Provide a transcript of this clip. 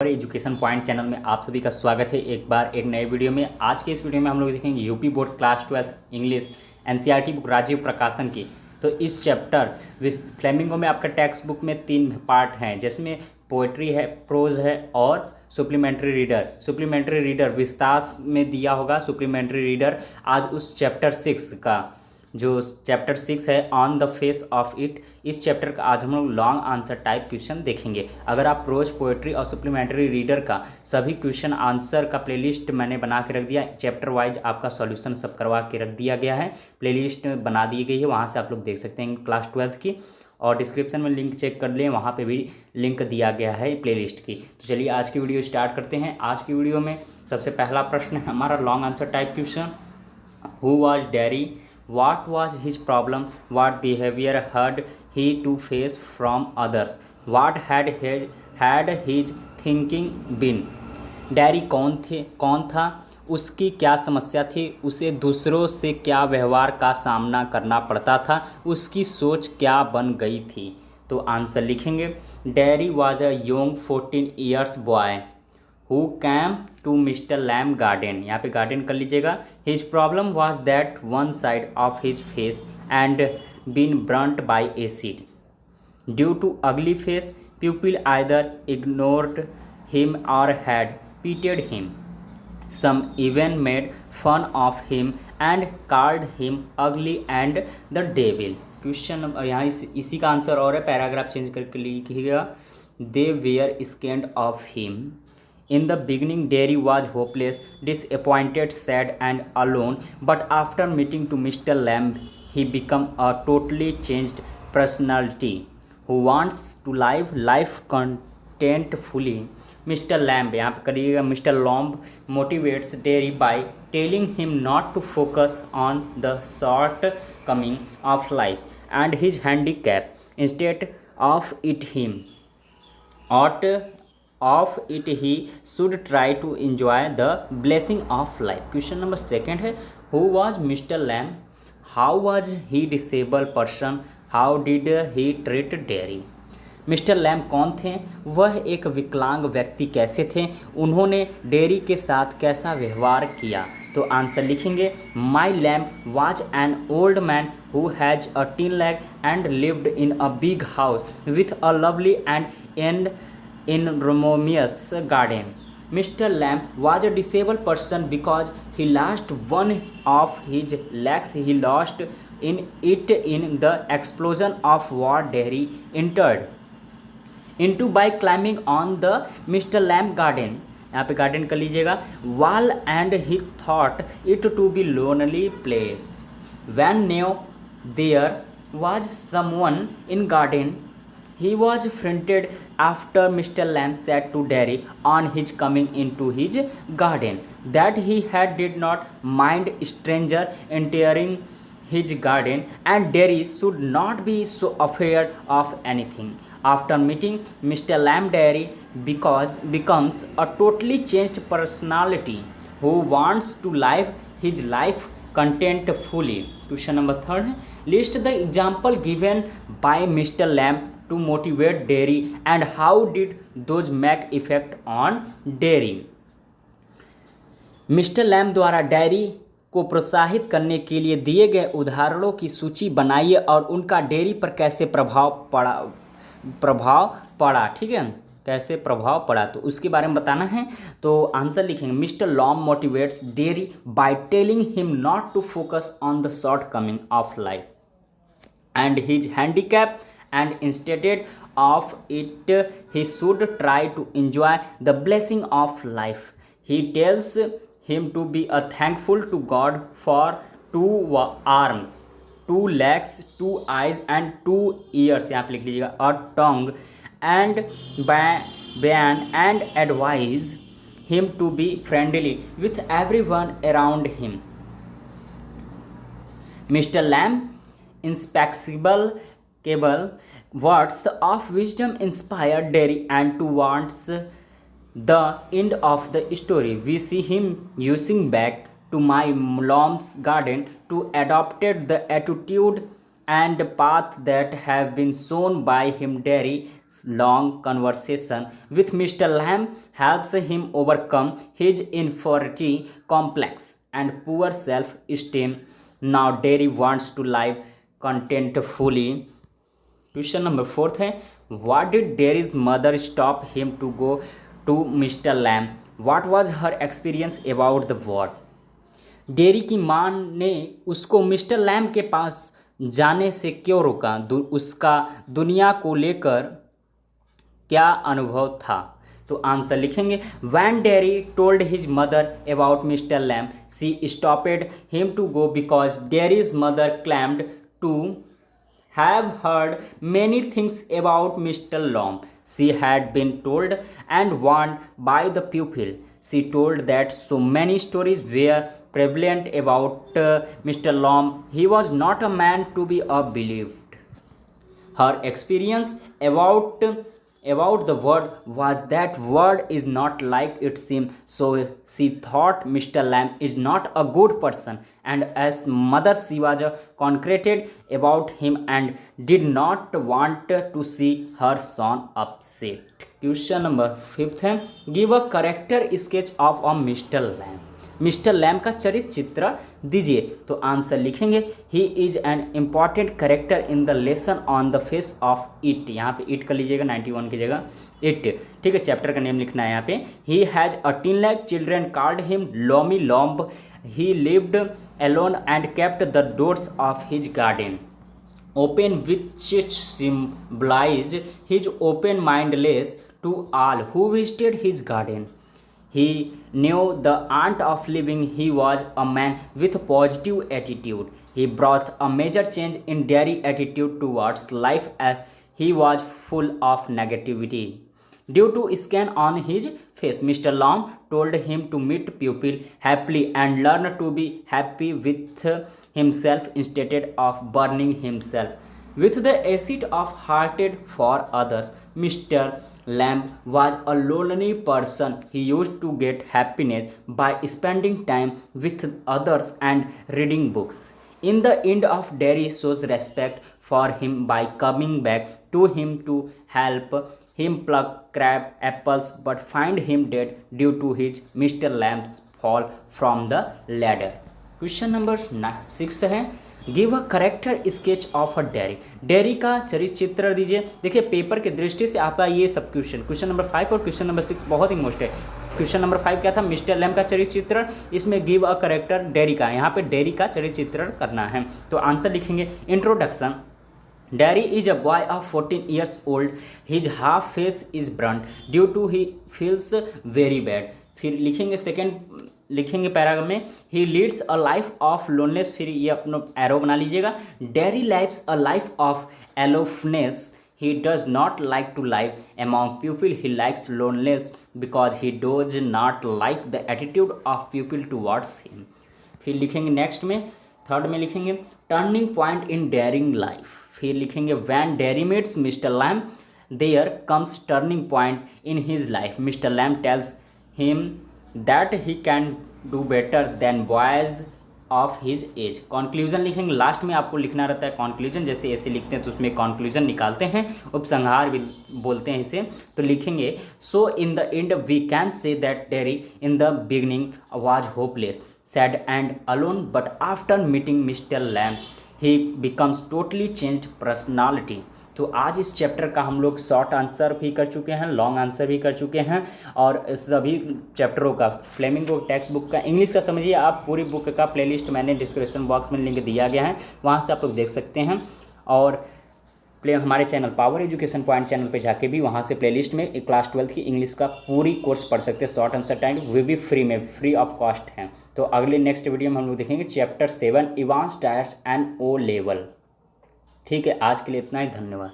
हमारे education point channel में आप सभी का स्वागत है एक बार एक नए वीडियो में। आज के इस वीडियो में हम लोग देखेंगे UP board class 12 English NCERT book Rajeev Prakashan की। तो इस चैप्टर फ्लेमिंगो में आपका टेक्स्ट बुक में 3 पार्ट हैं, जिसमें पोएट्री है, प्रोज है और सुप्लीमेंट्री रीडर। सुप्लीमेंट्री रीडर विस्तार में दिया होगा। सुप्लीमेंट्री रीडर आज उस चैप्टर 6 का, जो चैप्टर 6 है on the face of it, इस चैप्टर का आज हम लोग लॉन्ग आंसर टाइप क्वेश्चन देखेंगे। अगर आप प्रोज, पोएट्री और सुप्लीमेंट्री रीडर का सभी क्वेश्चन आंसर का प्लेलिस्ट मैंने बना के रख दिया, चैप्टर वाइज आपका सॉल्यूशन सब करवा के रख दिया गया है, प्लेलिस्ट बना दी गई है, वहाँ से आप लोग देख सकते हैं क्लास 12 की। और डिस्क्रिप्शन में लिंक चेक कर लें, वहाँ पे भी लिंक दिया गया है प्लेलिस्ट की। तो चलिए आज की वीडियो स्टार्ट करते हैं। आज की वीडियो में सबसे पहला प्रश्न है हमारा long answer type question. Who was dairy? What was his problem? What behavior had he to face from others? What had his thinking been? Dairy कौन था? उसकी क्या समस्या थी? उसे दूसरों से क्या व्यवहार का सामना करना पड़ता था? उसकी सोच क्या बन गई थी? तो आंसर लिखेंगे। Dairy was a young 14 years boy who came to Mr. Lamb garden। यहाँ पे गार्डन कर लीजिएगा। His problem was that one side of his face and been burnt by acid. Due to ugly face, people either ignored him or had pitied him. Some even made fun of him and called him ugly and the devil। Question number यहाँ इसी का answer और है, paragraph change करके लिखिएगा। They were scared of him। In the beginning, Derry was hopeless, disappointed, sad, and alone. But after meeting to Mr. Lamb, he became a totally changed personality who wants to live life contentfully. Mr. Lamb, यहाँ पे करिएगा, Mr. Lamb motivates Derry by telling him not to focus on the shortcoming of life and his handicap. Instead of it he should try to enjoy the blessing of life। Question number second है who was Mr. Lamb? How was he disabled person? How did he treat Derry? Mister lamb कौन थे? वह एक विकलांग व्यक्ति कैसे थे? उन्होंने डेरी के साथ कैसा व्यवहार किया? तो आंसर लिखेंगे। My Lamb was an old man who has a tin leg and lived in a big house with a lovely and in Romonius garden। Mr. Lamb was a disabled person because he lost one of his legs. He lost in the explosion of war Derry entered into by climbing on the Mr. Lamb garden। यहाँ पे garden कर लीजिएगा। wall and he thought it to be lonely place। When now there was someone in garden, he was frightened after Mr. Lamb said to Derry on his coming into his garden that he did not mind stranger entering his garden and Derry should not be so afraid of anything। After meeting Mr. Lamb, Derry becomes a totally changed personality who wants to live his life contentfully। Question number third है list the example given by mister Lamb to motivate Derry and how did those make effect on Derry. Mister Lamb द्वारा Derry को प्रोत्साहित करने के लिए दिए गए उदाहरणों की सूची बनाइए और उनका डेरी पर कैसे प्रभाव पड़ा। ठीक है, कैसे प्रभाव पड़ा, तो उसके बारे में बताना है। तो आंसर लिखेंगे। Mr Lamb motivates Derry by telling him not to focus on the shortcoming of life and his handicap and instead of it he should try to enjoy the blessing of life। He tells him to be thankful to God for 2 arms, 2 legs, 2 eyes and 2 ears। यहाँ पे लिख लीजिएगा। a tongue and ban and advise him to be friendly with everyone around him। Mr. Lamb inspectable words of wisdom inspired Derry and towards the end of the story we see him using back to my mom's garden to adopted the attitude and path that have been shown by him. Derry's long conversation with Mr. Lamb helps him overcome his inferiority complex and poor self-esteem. Now Derry wants to live contentfully. Question number fourth है, what did Derry's mother stop him to go to mister Lamb, what was her experience about the word. Derry की माँ ने उसको Mr Lam के पास जाने से क्यों रोका, उसका दुनिया को लेकर क्या अनुभव था। तो आंसर लिखेंगे, when Derry told his mother about mister Lamb she stopped him to go because Derry's mother claimed to have heard many things about Mr. Lamb. She had been told and warned by the pupil. She told that so many stories were prevalent about Mr. Lamb. He was not a man to be believed. Her experience about the word was that word is not like it seemed, so she thought Mr. Lamb is not a good person, and as mother she was concerned about him and did not want to see her son upset. Question number 5 है, give a character sketch of a Mr. Lamb. Mr Lamb का चरित्र चित्र दीजिए। तो answer लिखेंगे, he is an important character in the lesson on the face of it. यहाँ पे it कर लीजिएगा 91 की जगह इट, ठीक है। चैप्टर का नेम लिखना है यहाँ पे। He has 18 lakh children called him loamy Lomb. He lived alone and kept the doors of his garden open, which symbolize his open mindedness to all who visited his garden. He knew the art of living. He was a man with a positive attitude. He brought a major change in Derry's attitude towards life, as he was full of negativity. Due to scan on his face, Mr. Lamb told him to meet people happily and learn to be happy with himself instead of burning himself with the acid of hearted for others. Mr. Lamb was a lonely person. He used to get happiness by spending time with others and reading books. In the end of Derry shows respect for him by coming back to him to help him pluck crab apples, but find him dead due to his Mr. Lamb's fall from the ladder. Question number 6 है, give a character sketch of a dairy. Dairy का चरित्र चित्र दीजिए। देखिए paper की दृष्टि से आपका ये सब क्वेश्चन नंबर 5 और क्वेश्चन नंबर 6 बहुत ही मोस्ट है। क्वेश्चन नंबर 5 क्या था, मिस्टर लैम का चरित्र चित्रण, इसमें गिव अ करेक्टर डेरी का, यहाँ पे डेरी का चरित्र चित्रण करना है। तो आंसर लिखेंगे, introduction, Derry is a boy of 14 years old. His half face is burnt due to he feels very bad. फिर लिखेंगे सेकेंड, लिखेंगे पैराग्राफ में, he leads a life of loneliness. फिर ये अपना एरो बना लीजिएगा, Derry lives a life of aloofness. He does not like to live among people. He likes loneliness because he does not like the attitude of people towards him. फिर लिखेंगे next में, third में लिखेंगे turning point in daring life. फिर लिखेंगे when Derry meets Mr Lamb there comes turning point in his life. Mr Lamb tells him that he can do better than boys of his age. Conclusion लिखेंगे, last में आपको लिखना रहता है conclusion, जैसे ऐसे लिखते हैं तो उसमें कॉन्क्लूजन निकालते हैं, उपसंहार भी बोलते हैं इसे। तो लिखेंगे, so in the end we can say that Derry in the beginning was hopeless, sad and alone, but after meeting mister Lamb he becomes totally changed personality. तो आज इस चैप्टर का हम लोग शॉर्ट आंसर भी कर चुके हैं, लॉन्ग आंसर भी कर चुके हैं, और सभी चैप्टरों का फ्लेमिंगो टेक्स्ट बुक का इंग्लिश का समझिए आप, पूरी बुक का प्लेलिस्ट मैंने डिस्क्रिप्शन बॉक्स में लिंक दिया गया है, वहाँ से आप लोग देख सकते हैं। और हमारे channel power education point channel पे जाके भी वहाँ से प्लेलिस्ट में क्लास 12 की इंग्लिश का पूरी कोर्स पढ़ सकते हैं, शॉर्ट आंसर टाइम, वे भी फ्री में, फ्री ऑफ कॉस्ट हैं। तो अगले नेक्स्ट वीडियो में हम लोग देखेंगे chapter 7 advance tires and O level. ठीक है, आज के लिए इतना ही, धन्यवाद।